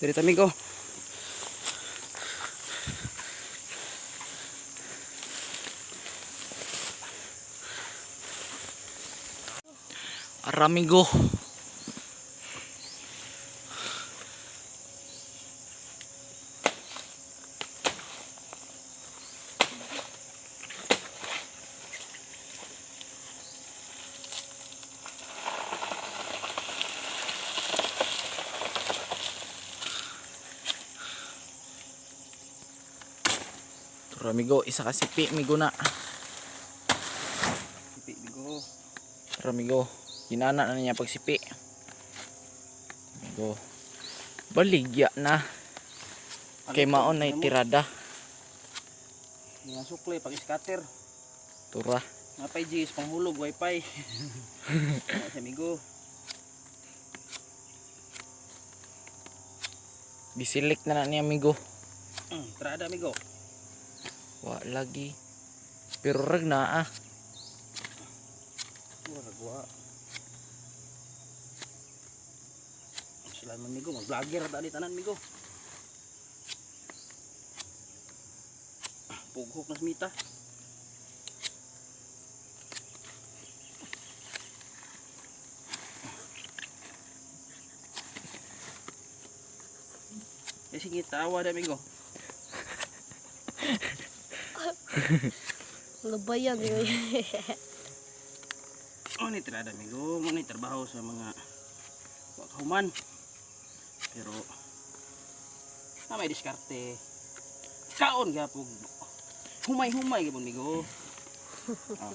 Dito amigo. Aramigo. Ramigo, isa ka sipi migo na. Sipi migo. Ramigo, ginana na niya pagsipi. Migo. Baligya na. Kay maon na tirada. Mga sukli pag scatter. Tura. Napay G's panghulog wifi. Amigo. Bisilik na niya migo. Trada amigo. Wa lagi. Pero rag na ah. Wala. Sila man migo, mag-vlogger dali tanan migo. Pughok na smita. Sige, tawa da amigo. Labayan yun. Ni tirada amigo, mo ni trabaho sa mga wakahuman. Pero na may diskarte. Kaon gapog. Humay-humay gyud amigo.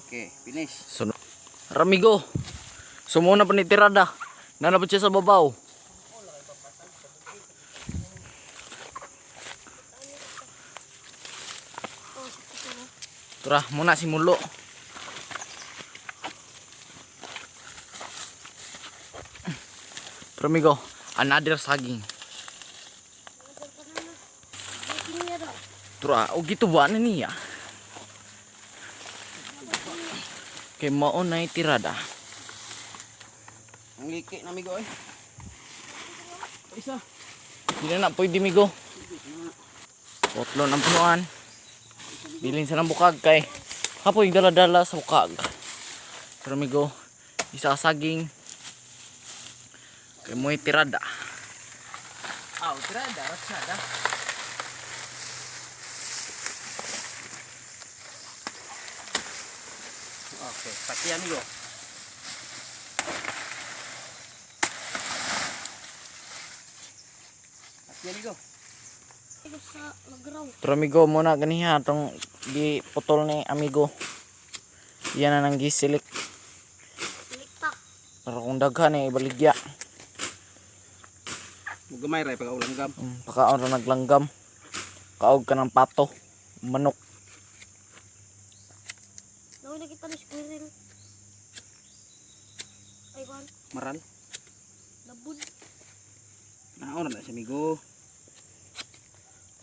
Okay, finish. Sunod. Ramigo. Sumuna pa ni tirada. Nanabot siya sa babaw. Tura, muna si mulo. Ramigo, another saging. Tura, o gitu ba na niya? Kay maon na tirada. Ang liki na amigo eh. Isa. Hindi na pwede migo. Potlon ang punuan. Bilin sa ng bukag kay kapoy dala-dala sa bukag. Pero migo, isa ka saging. Kay mo'y tirada. Tirada, rasada. Okay, pati amigo. Pati amigo. Ito sa lagraw. Pero amigo, muna ganiha itong di putol ni amigo. Yan na nang gisilik. Silikta. Pero kung daghan eh, baligya. Gamay ray pag ulanggam. Pakaon ra naglanggam. Kaog ka ng pato. Manok. Nawin na kita ni squirrel. Ay, Juan. Maral. Labud. Naon na siya amigo.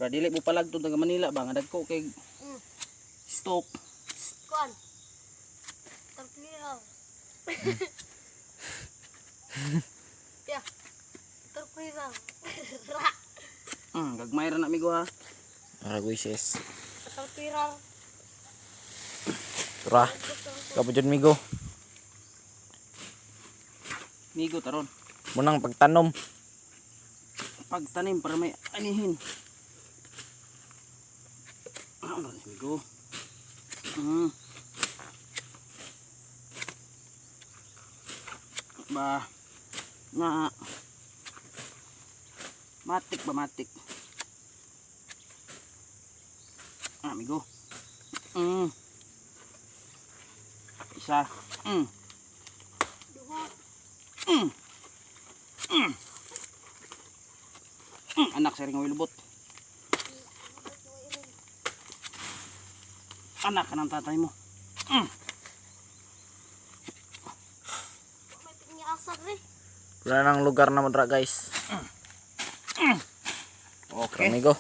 Pero dili mo palag to taga Manila ba nga dagko kay stock. Juan. Tarpiraw. Ya. Tarpiraw. Gagmay ra na amigo ha. Araguises. Tarpiraw. Tura. Kapudyon migo. Migo taron. Munang pagtanom. Pagtanim para may anihin. Ano na amigo? Ba na matik ba matik? Amigo. Isa. Duha. Anak sa ring wilbot. Anak ka ng tatay mo. May pinyaasag rin. Wala nang lugar na madra guys. Okay. Amigo.